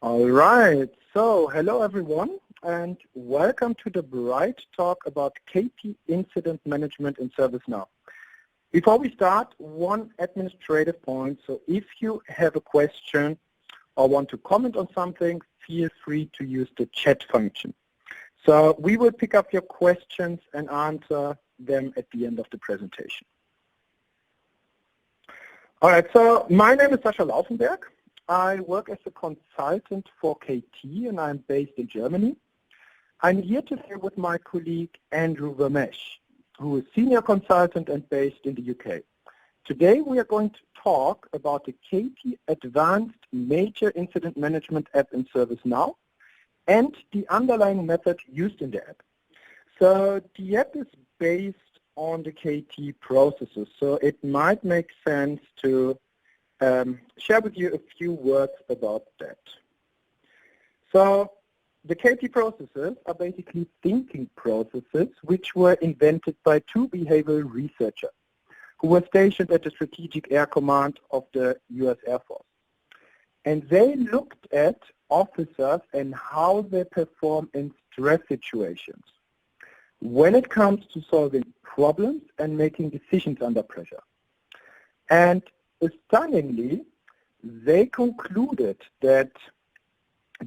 All right, so hello everyone and welcome to the Bright Talk about KT Incident Management in ServiceNow. Before we start, one administrative point. So if you have a question or want to comment on something, feel free to use the chat function. So we will pick up your questions and answer them at the end of the presentation. All right, so my name is Sascha Laufenberg. I work as a consultant for KT and I'm based in Germany. I'm here today with my colleague Andrew Vermesh, who is senior consultant and based in the UK. Today we are going to talk about the KT Advanced Major Incident Management app in ServiceNow and the underlying method used in the app. So the app is based on the KT processes, so it might make sense to share with you a few words about that. So the KT processes are basically thinking processes which were invented by two behavioral researchers who were stationed at the Strategic Air Command of the US Air Force. And they looked at officers and how they perform in stress situations when it comes to solving problems and making decisions under pressure. And stunningly, they concluded that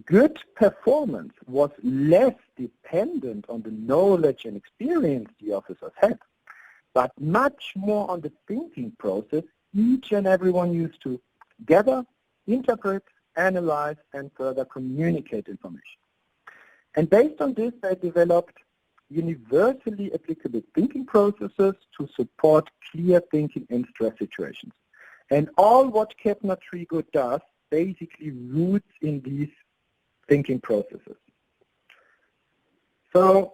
good performance was less dependent on the knowledge and experience the officers had, but much more on the thinking process each and everyone used to gather, interpret, analyze, and further communicate information. And based on this, they developed universally applicable thinking processes to support clear thinking in stress situations. And all what Kepner-Tregoe does basically roots in these thinking processes. So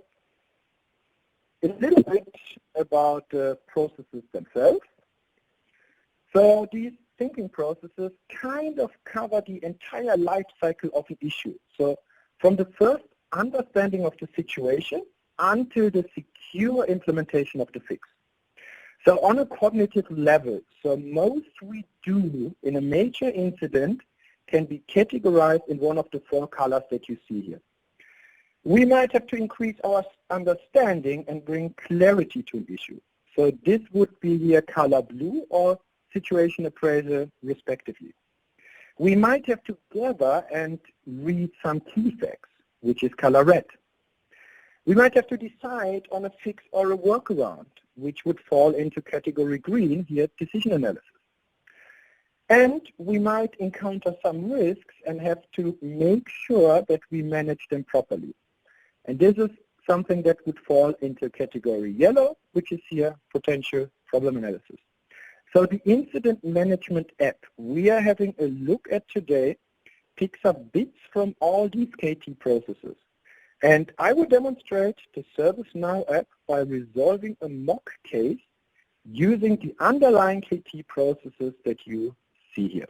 a little bit about the processes themselves. So these thinking processes kind of cover the entire life cycle of an issue. So from the first understanding of the situation until the secure implementation of the fix. So on a cognitive level, so most we do in a major incident can be categorized in one of the four colors that you see here. We might have to increase our understanding and bring clarity to an issue. So this would be here color blue or situation appraisal respectively. We might have to gather and read some key facts, which is color red. We might have to decide on a fix or a workaround, which would fall into category green, here decision analysis. And we might encounter some risks and have to make sure that we manage them properly. And this is something that would fall into category yellow, which is here potential problem analysis. So the incident management app we are having a look at today picks up bits from all these KT processes. And I will demonstrate the ServiceNow app by resolving a mock case using the underlying KT processes that you see here.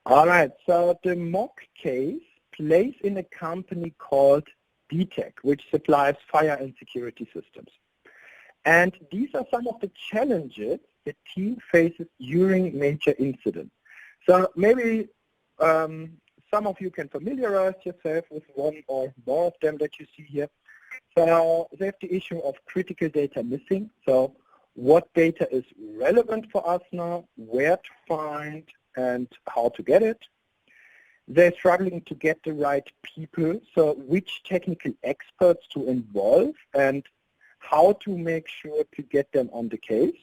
All right, so the mock case plays in a company called DTEC, which supplies fire and security systems. And these are some of the challenges the team faces during major incidents. So maybe some of you can familiarize yourself with one or more of them that you see here. So they have the issue of critical data missing. So what data is relevant for us now, where to find, and how to get it. They're struggling to get the right people, so which technical experts to involve and how to make sure to get them on the case.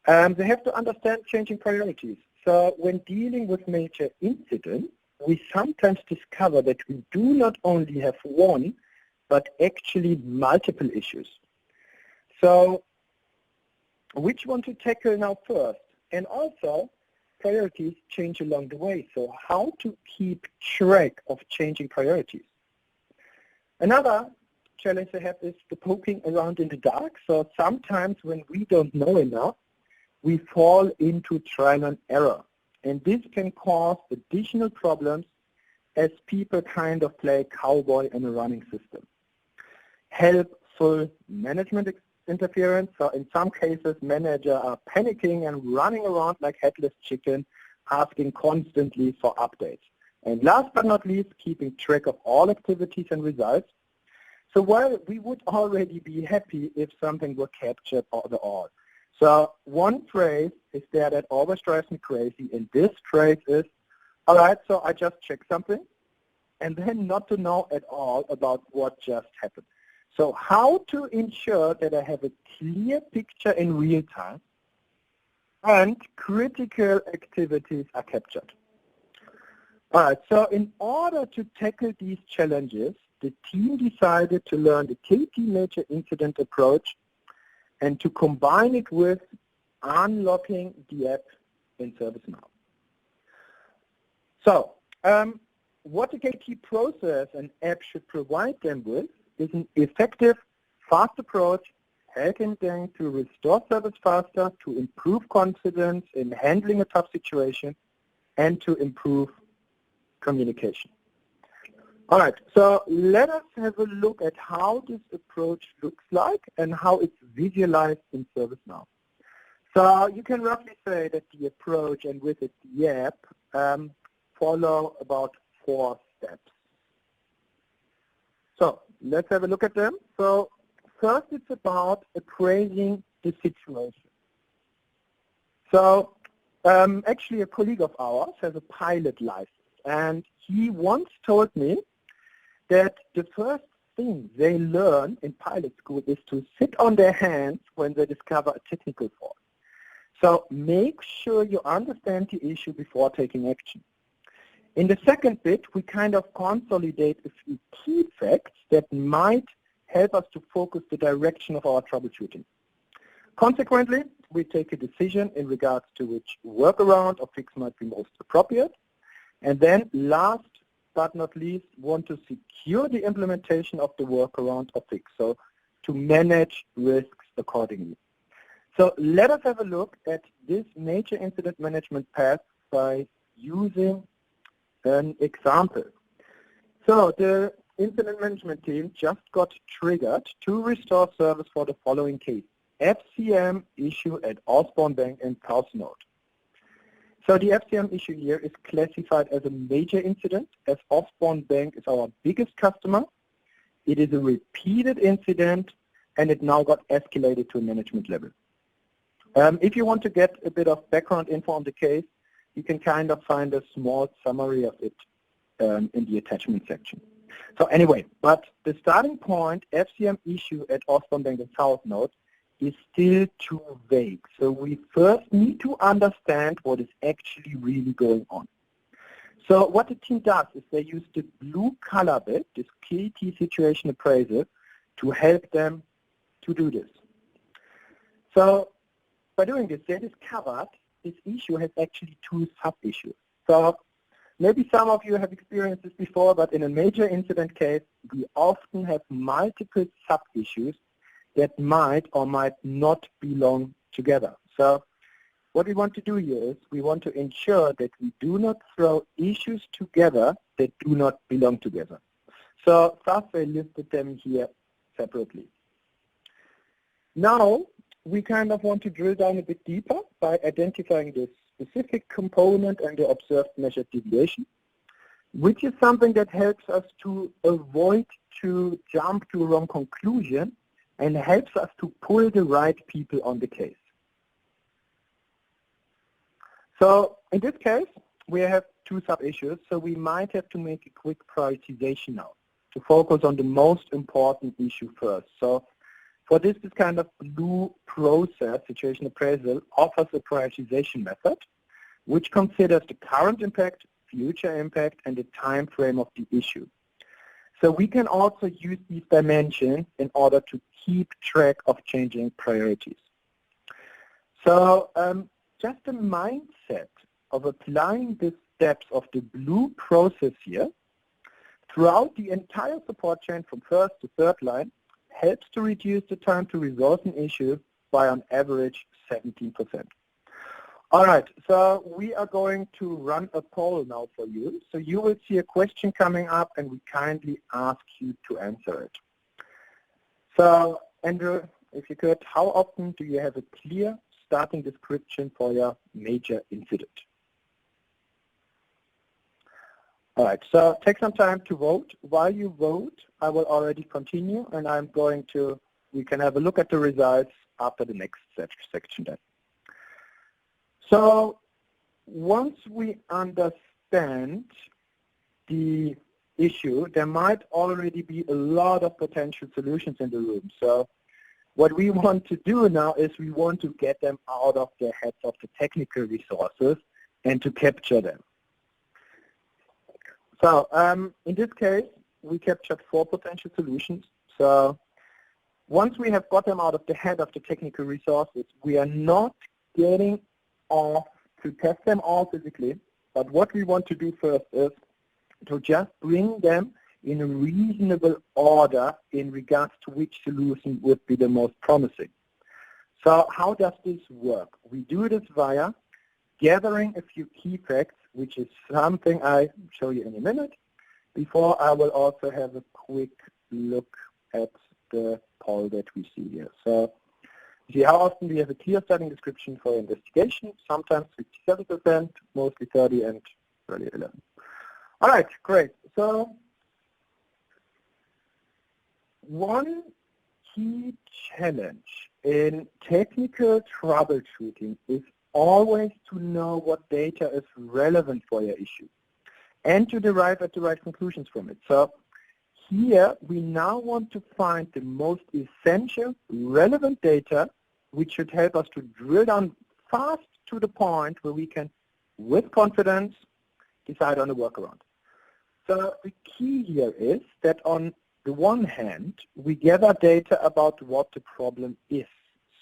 They have to understand changing priorities. So when dealing with major incidents, we sometimes discover that we do not only have one, but actually multiple issues. So which one to tackle now first? And also, priorities change along the way, so how to keep track of changing priorities. Another challenge they have is the poking around in the dark. So sometimes when we don't know enough, we fall into trial and error. And this can cause additional problems as people kind of play cowboy in a running system. Helpful management interference. So in some cases, managers are panicking and running around like headless chicken, asking constantly for updates. And last but not least, keeping track of all activities and results. So while we would already be happy if something were captured overall. So one phrase is there that always drives me crazy, and this phrase is, all right, so I just checked something, and then not to know at all about what just happened. So how to ensure that I have a clear picture in real time and critical activities are captured. All right, so in order to tackle these challenges, the team decided to learn the KT major incident approach and to combine it with unlocking the app in ServiceNow. So, what the KT process and app should provide them with is an effective, fast approach, helping them to restore service faster, to improve confidence in handling a tough situation, and to improve communication. All right, so let us have a look at how this approach looks like and how it's visualized in ServiceNow. So you can roughly say that the approach and with it the app follow about 4 steps. So let's have a look at them. So first it's about appraising the situation. So actually a colleague of ours has a pilot license, and he once told me that the first thing they learn in pilot school is to sit on their hands when they discover a technical fault. So make sure you understand the issue before taking action. In the second bit, we kind of consolidate a few key facts that might help us to focus the direction of our troubleshooting. Consequently, we take a decision in regards to which workaround or fix might be most appropriate. And then last but not least, want to secure the implementation of the workaround or fix, so to manage risks accordingly. So let us have a look at this major incident management path by using an example. So the incident management team just got triggered to restore service for the following case: FCM issue at Osborne Bank in South Node. So the FCM issue here is classified as a major incident, as Osborne Bank is our biggest customer. It is a repeated incident, and it now got escalated to a management level. If you want to get a bit of background info on the case, you can kind of find a small summary of it in the attachment section. So anyway, but the starting point, FCM issue at Osborne Bank in South Node, is still too vague. So we first need to understand what is actually really going on. So what the team does is they use the blue color bit, this KT situation appraisal, to help them to do this. So by doing this, they discovered this issue has actually 2 sub-issues. So maybe some of you have experienced this before, but in a major incident case, we often have multiple sub-issues that might or might not belong together. So what we want to do here is we want to ensure that we do not throw issues together that do not belong together. So thus I listed them here separately. Now we kind of want to drill down a bit deeper by identifying the specific component and the observed measured deviation, which is something that helps us to avoid to jump to a wrong conclusion and helps us to pull the right people on the case. So in this case, we have 2 sub-issues, so we might have to make a quick prioritization now to focus on the most important issue first. So for this kind of blue process, situation appraisal, offers a prioritization method, which considers the current impact, future impact, and the time frame of the issue. So we can also use these dimensions in order to keep track of changing priorities. So just the mindset of applying the steps of the blue process here throughout the entire support chain from first to third line helps to reduce the time to resolve an issue by on average 17%. All right, so we are going to run a poll now for you. So you will see a question coming up, and we kindly ask you to answer it. So Andrew, if you could, how often do you have a clear starting description for your major incident? All right, so take some time to vote. While you vote, I will already continue, and we can have a look at the results after the next section then. So once we understand the issue, there might already be a lot of potential solutions in the room. So what we want to do now is we want to get them out of the heads of the technical resources and to capture them. So in this case, we captured 4 potential solutions. So once we have got them out of the head of the technical resources, we are not getting off to test them all physically, but what we want to do first is to just bring them in a reasonable order in regards to which solution would be the most promising. So how does this work? We do this via gathering a few key facts, which is something I'll show you in a minute. Before, I will also have a quick look at the poll that we see here. So see how often we have a clear starting description for investigation, sometimes 57%, mostly 30, and early 11. All right, great. So one key challenge in technical troubleshooting is always to know what data is relevant for your issue and to derive at the right conclusions from it. So here we now want to find the most essential relevant data which should help us to drill down fast to the point where we can, with confidence, decide on a workaround. So the key here is that on the one hand, we gather data about what the problem is,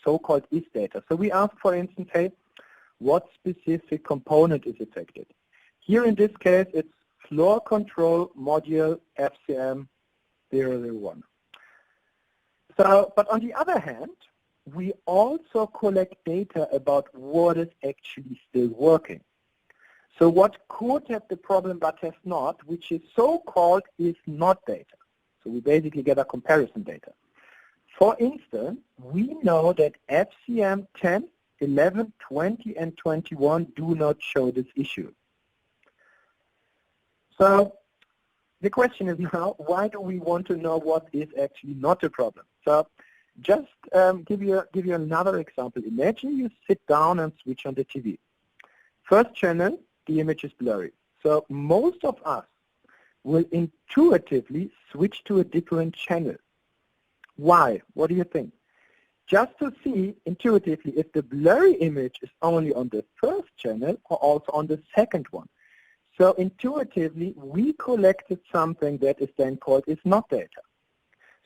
so-called is data. So we ask, for instance, hey, what specific component is affected? Here in this case, it's floor control module FCM 001. So, but on the other hand, we also collect data about what is actually still working. So what could have the problem but has not, which is so-called is not data. So we basically get a comparison data. For instance, we know that FCM 10, 11, 20, and 21 do not show this issue. So the question is now, why do we want to know what is actually not a problem? So just give you another example. Imagine you sit down and switch on the TV. First channel, the image is blurry. So most of us will intuitively switch to a different channel. Why? What do you think? Just to see intuitively if the blurry image is only on the first channel or also on the second one. So intuitively, we collected something that is then called is not data.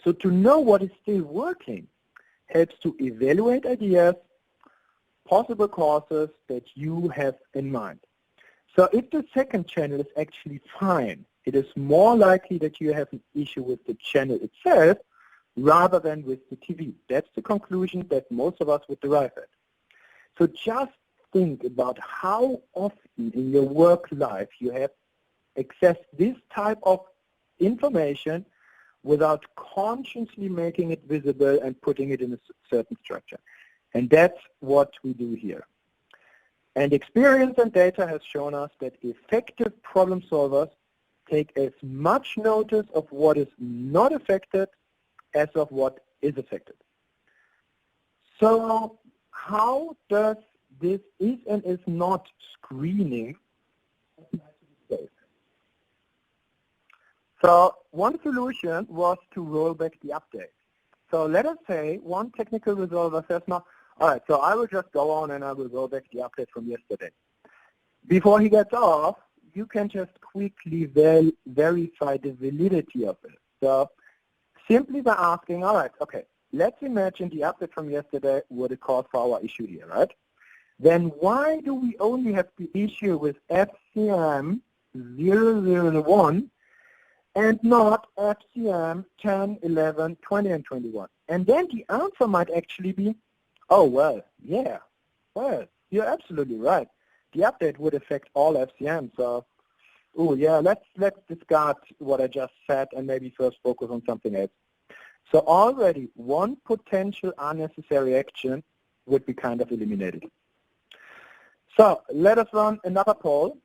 So to know what is still working helps to evaluate ideas, possible causes that you have in mind. So if the second channel is actually fine, it is more likely that you have an issue with the channel itself rather than with the TV. That's the conclusion that most of us would derive at. So just think about how often in your work life you have accessed this type of information without consciously making it visible and putting it in a certain structure. And that's what we do here. And experience and data has shown us that effective problem solvers take as much notice of what is not affected as of what is affected. So how does this is and is not screening apply to this case? So one solution was to roll back the update. So let us say one technical resolver says, now, all right, so I will just go on and I will roll back the update from yesterday. Before he gets off, you can just quickly verify the validity of it. So simply by asking, all right, okay, let's imagine the update from yesterday were the cause for our issue here, right? Then why do we only have the issue with FCM 001 and not FCM 10, 11, 20, and 21? And then the answer might actually be, oh, well, yeah, well, you're absolutely right. The update would affect all FCM, so, oh, yeah, let's discard what I just said and maybe first focus on something else. So already one potential unnecessary action would be kind of eliminated. So let us run another poll.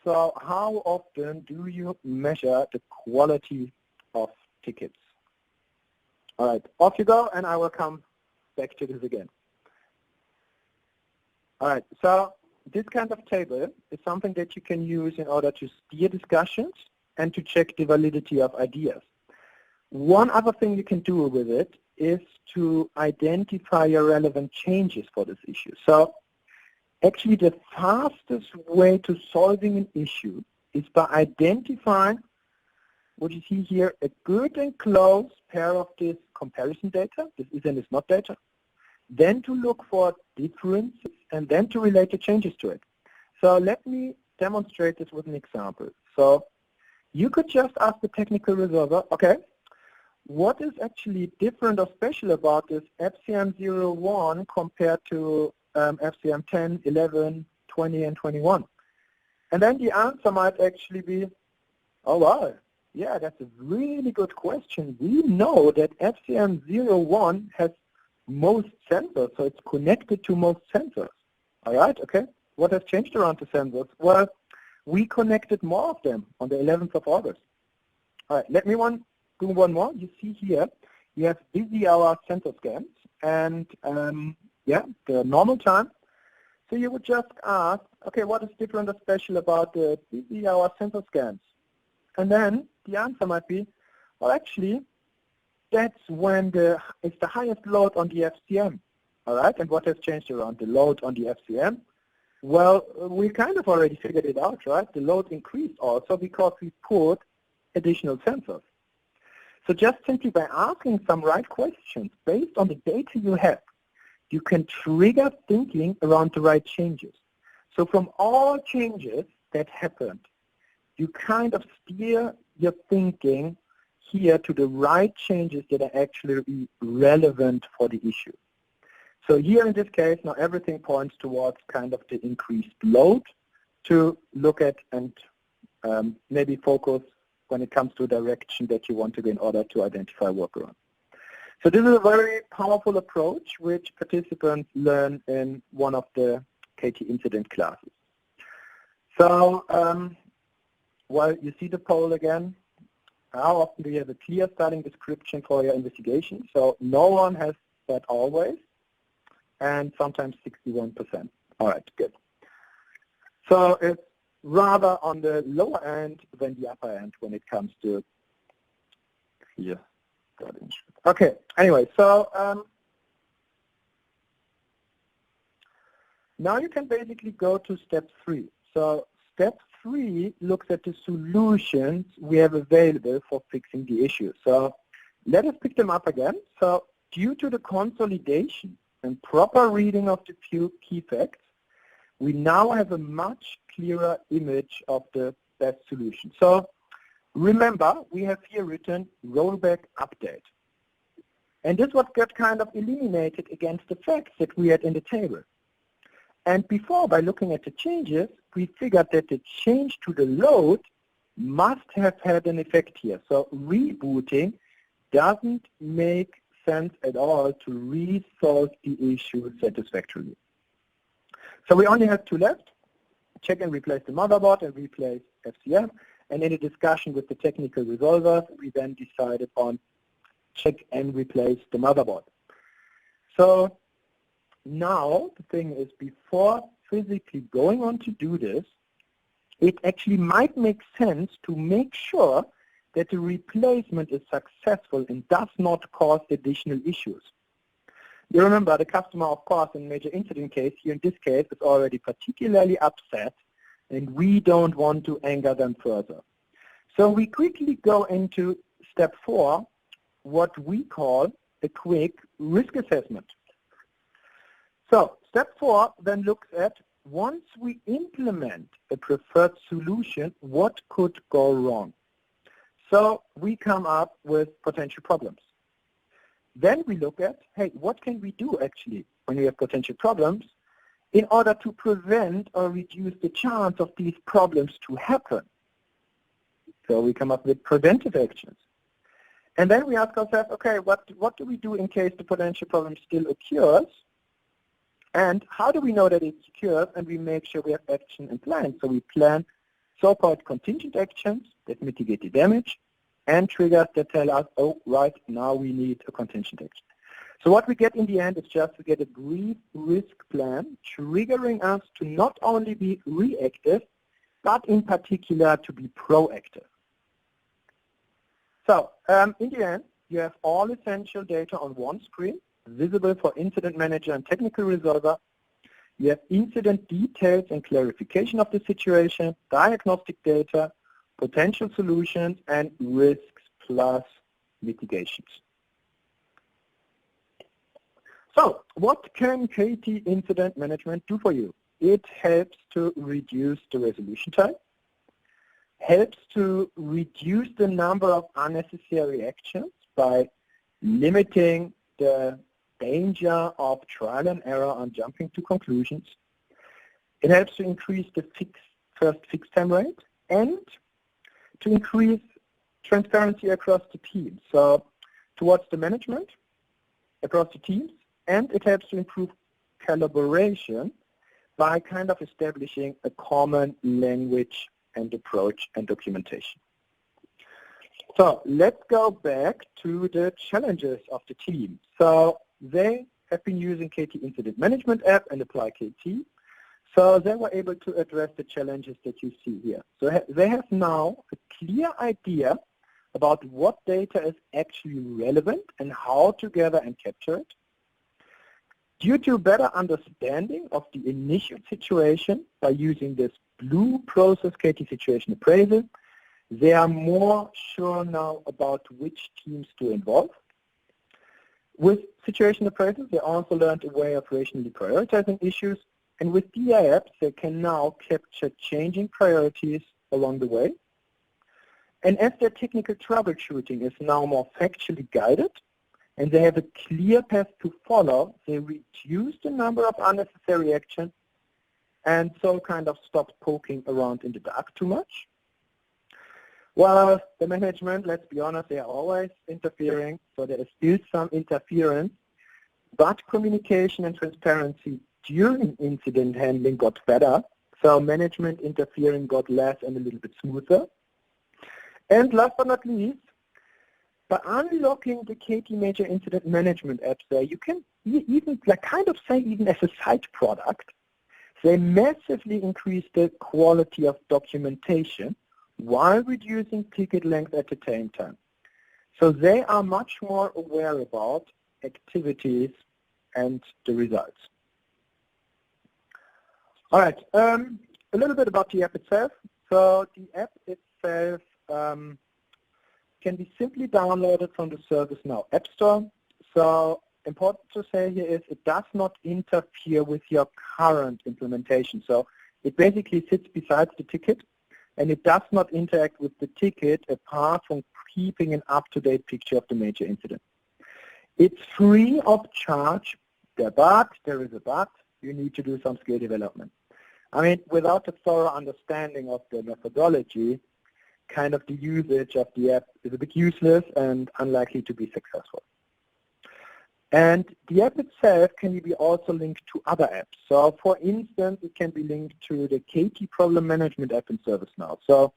so how often do you measure the quality of tickets? All right, off you go, and I will come back to this again. All right, so this kind of table is something that you can use in order to steer discussions and to check the validity of ideas. One other thing you can do with it is to identify your relevant changes for this issue. So actually the fastest way to solving an issue is by identifying what you see here, a good and close pair of this comparison data, this is and is not data, then to look for differences and then to relate the changes to it. So let me demonstrate this with an example. So you could just ask the technical resolver, okay, what is actually different or special about this FCM01 compared to FCM 10, 11, 20, and 21? And then the answer might actually be, oh wow, yeah, that's a really good question. We know that FCM01 has most sensors, so it's connected to most sensors. All right, okay. What has changed around the sensors? Well, we connected more of them on the 11th of August. All right, let me do one more. You see here, you have busy hour sensor scans and yeah, the normal time. So you would just ask, okay, what is different or special about the busy hour sensor scans? And then the answer might be, well, actually, that's when it's the highest load on the FCM. All right, and what has changed around the load on the FCM? Well, we kind of already figured it out, right? The load increased also because we put additional sensors. So just simply by asking some right questions based on the data you have, you can trigger thinking around the right changes. So from all changes that happened, you kind of steer your thinking here to the right changes that are actually relevant for the issue. So here in this case, now everything points towards kind of the increased load to look at and maybe focus when it comes to a direction that you want to go in order to identify workaround. So this is a very powerful approach which participants learn in one of the KT incident classes. So, well, you see the poll again. How often do you have a clear starting description for your investigation? So no one has said always, and sometimes 61%. All right, good. So it's rather on the lower end than the upper end when it comes to clear starting. Okay, anyway, so now you can basically go to step 3. So step 3 looks at the solutions we have available for fixing the issue. So let us pick them up again. So due to the consolidation and proper reading of the few key facts, we now have a much clearer image of the best solution. So remember, we have here written rollback update. And this what got kind of eliminated against the facts that we had in the table. And before, by looking at the changes, we figured that the change to the load must have had an effect here. So rebooting doesn't make sense at all to resolve the issue satisfactorily. So we only have 2 left, check and replace the motherboard and replace FCM. And in a discussion with the technical resolvers, we then decided on check and replace the motherboard. So now the thing is, before physically going on to do this, it actually might make sense to make sure that the replacement is successful and does not cause additional issues. You remember the customer, of course, in major incident case, here in this case, is already particularly upset, and we don't want to anger them further. So we quickly go into step 4, what we call a quick risk assessment. So step 4 then looks at, once we implement a preferred solution, what could go wrong? So we come up with potential problems. Then we look at, hey, what can we do actually when we have potential problems in order to prevent or reduce the chance of these problems to happen? So we come up with preventive actions. And then we ask ourselves, okay, what do we do in case the potential problem still occurs? And how do we know that it occurs? And we make sure we have action and plan. So we plan so-called contingent actions that mitigate the damage, and triggers that tell us, oh, right, now we need a contingent action. So what we get in the end is just we get a brief risk plan triggering us to not only be reactive, but in particular to be proactive. So in the end, you have all essential data on one screen, visible for incident manager and technical resolver. You have incident details and clarification of the situation, diagnostic data, potential solutions, and risks plus mitigations. So what can KT Incident Management do for you? It helps to reduce the resolution time, helps to reduce the number of unnecessary actions by limiting the danger of trial and error on jumping to conclusions. It helps to increase the first fix time rate and to increase transparency across the team. So towards the management, across the teams, and it helps to improve collaboration by kind of establishing a common language and approach and documentation. So let's go back to the challenges of the team. So they have been using KT Incident Management app and apply KT. So they were able to address the challenges that you see here. So they have now a clear idea about what data is actually relevant and how to gather and capture it. Due to better understanding of the initial situation by using this blue process KT situation appraisal, they are more sure now about which teams to involve. With situation appraisals, they also learned a way of rationally prioritizing issues, and with DIApps, they can now capture changing priorities along the way. And as their technical troubleshooting is now more factually guided, and they have a clear path to follow, they reduce the number of unnecessary actions and so kind of stop poking around in the dark too much. Well, the management, let's be honest, they are always interfering, so there is still some interference, but communication and transparency during incident handling got better, so management interfering got less and a little bit smoother. And last but not least, by unlocking the KT Major Incident Management apps there, you can even kind of say even as a side product, they massively increase the quality of documentation while reducing ticket length at the same time. So they are much more aware about activities and the results. All right, a little bit about the app itself. So the app itself can be simply downloaded from the ServiceNow App Store. So important to say here is it does not interfere with your current implementation. So it basically sits beside the ticket, and it does not interact with the ticket apart from keeping an up-to-date picture of the major incident. It's free of charge, but there is a but, you need to do some skill development. I mean, without a thorough understanding of the methodology, kind of the usage of the app is a bit useless and unlikely to be successful. And the app itself can be also linked to other apps. So for instance, it can be linked to the KT Problem Management app in ServiceNow. So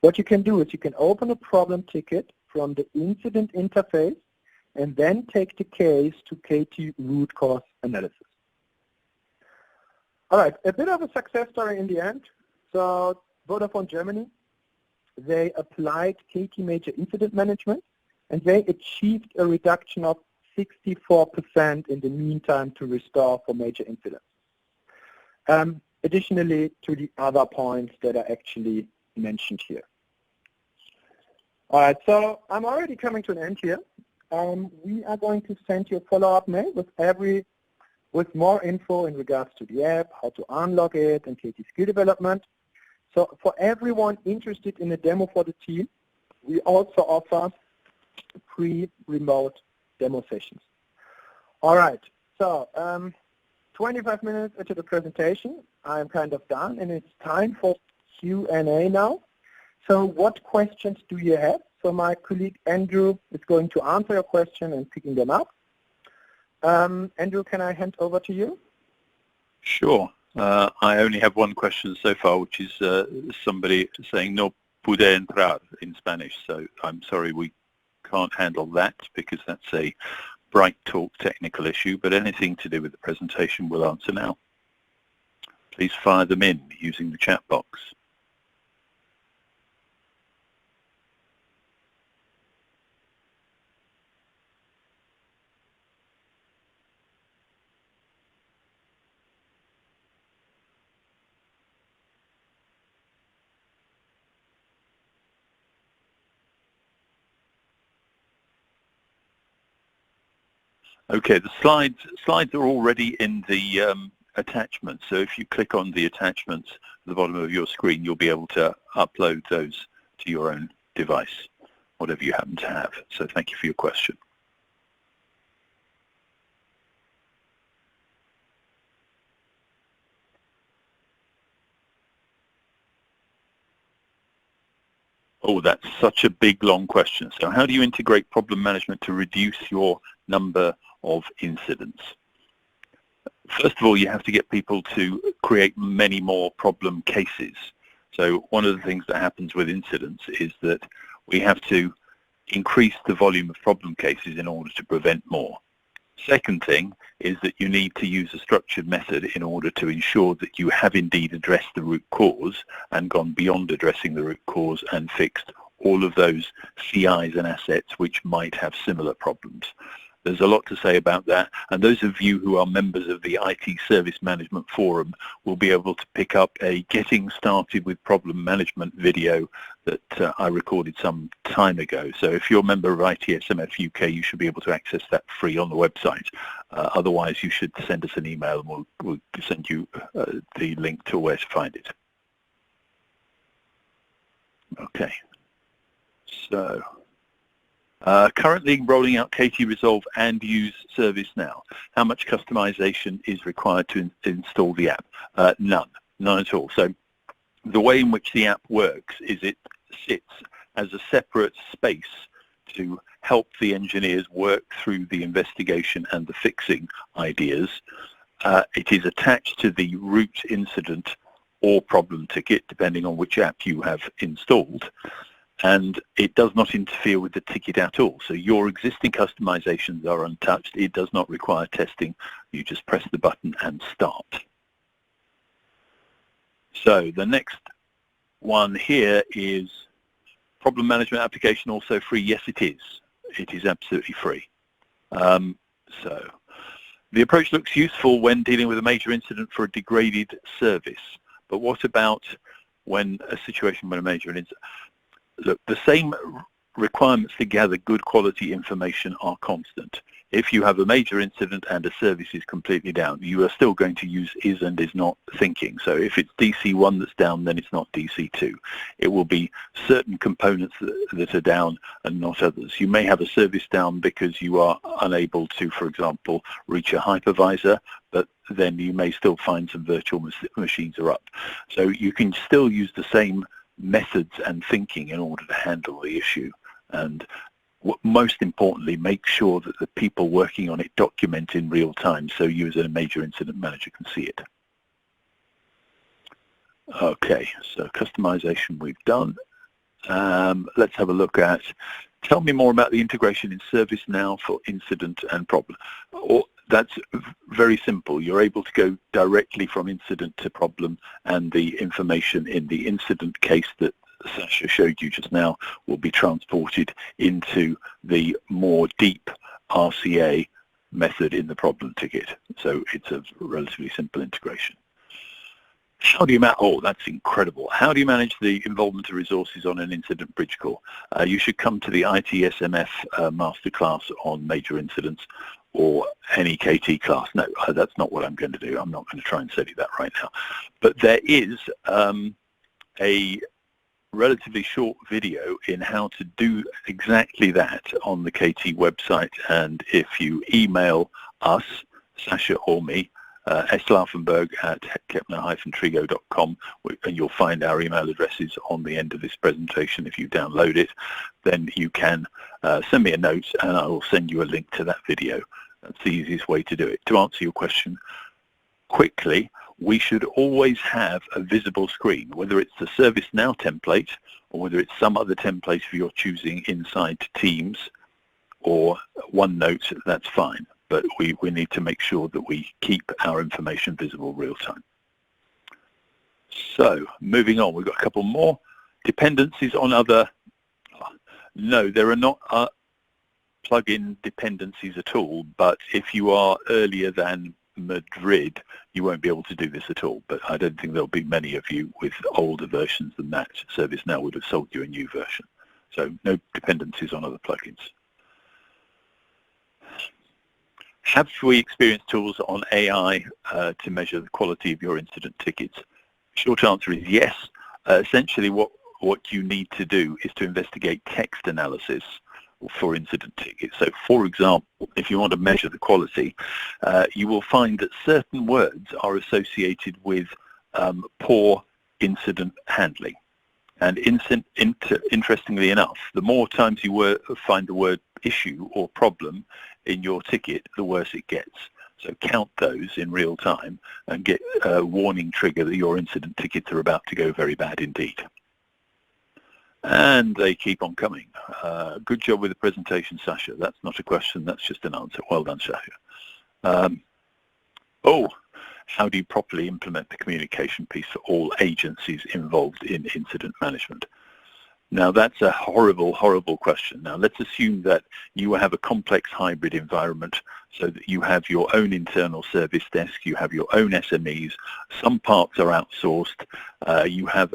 what you can do is you can open a problem ticket from the incident interface and then take the case to KT root cause analysis. All right, a bit of a success story in the end. So Vodafone Germany, they applied KT Major Incident Management, and they achieved a reduction of 64% in the meantime to restore for major incidents. Additionally to the other points that are actually mentioned here. All right, so I'm already coming to an end here. We are going to send you a follow-up mail with more info in regards to the app, how to unlock it, and KT skill development. So for everyone interested in a demo for the team, we also offer free remote demo sessions. All right, so 25 minutes into the presentation, I'm kind of done, and it's time for Q&A now. So what questions do you have? So my colleague Andrew is going to answer your question and picking them up. Andrew, can I hand over to you? Sure. I only have one question so far, which is somebody saying no pude entrar in Spanish. So I'm sorry, we can't handle that because that's a Bright Talk technical issue, but anything to do with the presentation we'll answer now. Please fire them in using the chat box. Okay, the slides are already in the attachments. So if you click on the attachments at the bottom of your screen, you'll be able to upload those to your own device, whatever you happen to have. So thank you for your question. Oh, that's such a big, long question. So how do you integrate problem management to reduce your number of incidents? First of all, you have to get people to create many more problem cases. So one of the things that happens with incidents is that we have to increase the volume of problem cases in order to prevent more. Second thing is that you need to use a structured method in order to ensure that you have indeed addressed the root cause and gone beyond addressing the root cause and fixed all of those CIs and assets which might have similar problems. There's a lot to say about that, and those of you who are members of the IT Service Management Forum will be able to pick up a Getting Started with Problem Management video that I recorded some time ago. So if you're a member of ITSMF UK, you should be able to access that free on the website. Otherwise, you should send us an email and we'll send you the link to where to find it. Okay, so currently rolling out KT Resolve and use ServiceNow. How much customization is required to install the app? None at all. So the way in which the app works is it sits as a separate space to help the engineers work through the investigation and the fixing ideas. It is attached to the root incident or problem ticket, depending on which app you have installed. And it does not interfere with the ticket at all. So your existing customizations are untouched. It does not require testing. You just press the button and start. So the next one here is problem management application also free? Yes, it is. It is absolutely free. So the approach looks useful when dealing with a major incident for a degraded service. But what about when a situation when a major incident? Look, the same requirements to gather good quality information are constant. If you have a major incident and a service is completely down, you are still going to use is and is not thinking. So if it's DC1 that's down, then it's not DC2. It will be certain components that are down and not others. You may have a service down because you are unable to, for example, reach a hypervisor, but then you may still find some virtual machines are up. So you can still use the same methods and thinking in order to handle the issue. And most importantly, make sure that the people working on it document in real time so you as a major incident manager can see it. Okay, so customization we've done. Let's have a look at, tell me more about the integration in ServiceNow for incident and problem. That's very simple. You're able to go directly from incident to problem, and the information in the incident case that Sascha showed you just now will be transported into the more deep RCA method in the problem ticket. So it's a relatively simple integration. How do you manage? Oh, that's incredible. How do you manage the involvement of resources on an incident bridge call? You should come to the ITSMF masterclass on major incidents or any KT class. No, that's not what I'm going to do. I'm not going to try and study that right now. But there is a relatively short video in how to do exactly that on the KT website. And if you email us, Sascha or me, Laufenberg at Kepner-Tregoe.com, and you'll find our email addresses on the end of this presentation. If you download it, then you can send me a note and I will send you a link to that video. That's the easiest way to do it. To answer your question quickly, we should always have a visible screen, whether it's the ServiceNow template or whether it's some other template of your choosing inside Teams or OneNote, that's fine. But we need to make sure that we keep our information visible real time. So moving on, we've got a couple more. Dependencies on other, no, there are not plugin dependencies at all, but if you are earlier than Madrid, you won't be able to do this at all. But I don't think there'll be many of you with older versions than that. ServiceNow would have sold you a new version. So no dependencies on other plugins. Have we experienced tools on AI to measure the quality of your incident tickets? Short answer is yes. Essentially what you need to do is to investigate text analysis for incident tickets. So for example, if you want to measure the quality, you will find that certain words are associated with poor incident handling. And interestingly enough, the more times you find the word issue or problem in your ticket, the worse it gets. So count those in real time and get a warning trigger that your incident tickets are about to go very bad indeed. And they keep on coming. Good job with the presentation, Sascha. That's not a question, that's just an answer. Well done, Sascha. How do you properly implement the communication piece for all agencies involved in incident management? Now that's a horrible, horrible question. Now let's assume that you have a complex hybrid environment so that you have your own internal service desk, you have your own SMEs, some parts are outsourced, you have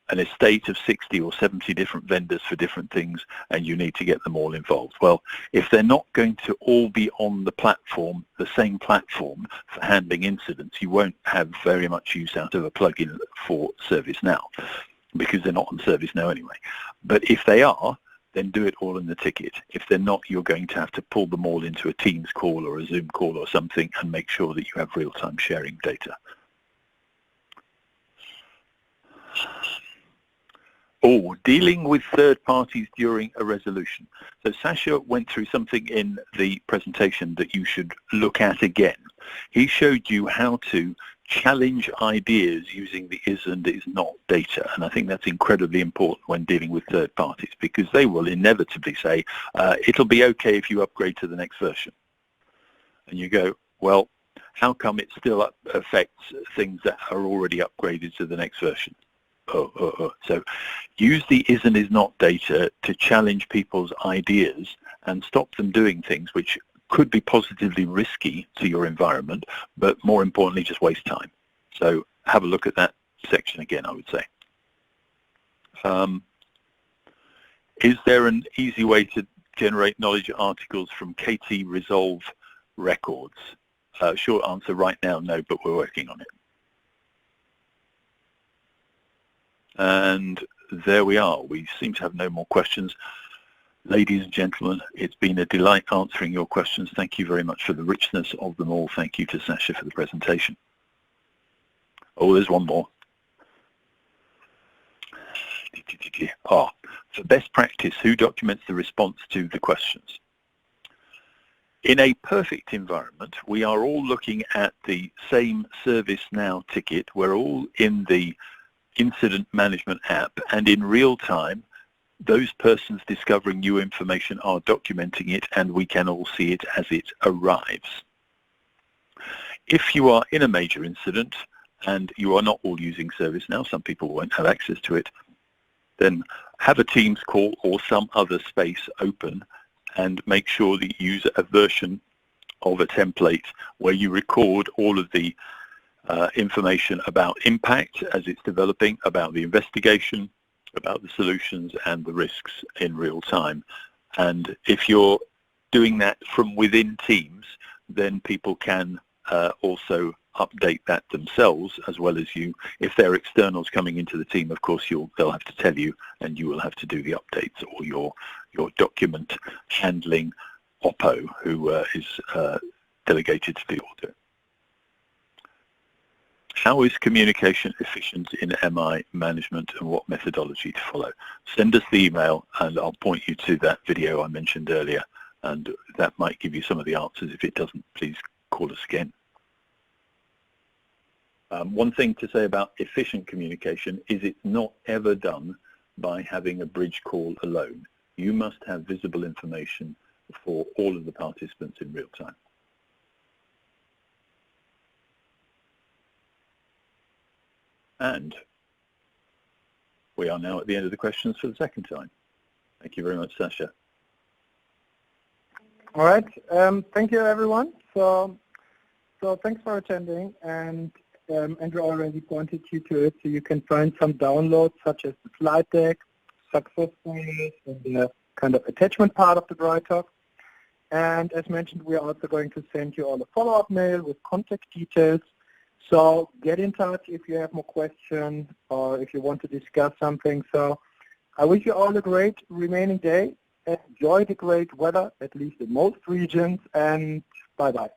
an estate of 60 or 70 different vendors for different things, and you need to get them all involved. Well, if they're not going to all be on the platform, the same platform for handling incidents, you won't have very much use out of a plugin for ServiceNow, because they're not on ServiceNow anyway. But if they are, then do it all in the ticket. If they're not, you're going to have to pull them all into a Teams call or a Zoom call or something and make sure that you have real-time sharing data. Dealing with third parties during a resolution. So Sascha went through something in the presentation that you should look at again. He showed you how to challenge ideas using the is and is not data, and I think that's incredibly important when dealing with third parties, because they will inevitably say, it'll be okay if you upgrade to the next version. And you go, well, how come it still affects things that are already upgraded to the next version? So use the is and is not data to challenge people's ideas and stop them doing things which could be positively risky to your environment, but more importantly, just waste time. So have a look at that section again, I would say. Is there an easy way to generate knowledge articles from KT Resolve records? Short answer right now, no, but we're working on it. And there we are. We seem to have no more questions. Ladies and gentlemen, it's been a delight answering your questions. Thank you very much for the richness of them all. Thank you to Sascha for the presentation. Oh, there's one more. For best practice, who documents the response to the questions? In a perfect environment, we are all looking at the same ServiceNow ticket. We're all in the incident management app, and in real time, those persons discovering new information are documenting it, and we can all see it as it arrives. If you are in a major incident and you are not all using ServiceNow, some people won't have access to it, then have a Teams call or some other space open and make sure that you use a version of a template where you record all of the information about impact as it's developing, about the investigation, about the solutions and the risks in real time. And if you're doing that from within Teams, then people can also update that themselves as well as you. If there are externals coming into the team, of course, they'll have to tell you, and you will have to do the updates, or your document handling Oppo, who is delegated to do all. How is communication efficient in MI management, and what methodology to follow? Send us the email and I'll point you to that video I mentioned earlier, and that might give you some of the answers. If it doesn't, please call us again. One thing to say about efficient communication is it's not ever done by having a bridge call alone. You must have visible information for all of the participants in real time. And we are now at the end of the questions for the second time. Thank you very much, Sascha. All right. Thank you, everyone. So thanks for attending. And Andrew already pointed you to it, so you can find some downloads such as the slide deck, success stories, and the kind of attachment part of the Dry Talk. And as mentioned, we are also going to send you all a follow-up mail with contact details. So get in touch if you have more questions or if you want to discuss something. So I wish you all a great remaining day. Enjoy the great weather, at least in most regions, and bye-bye.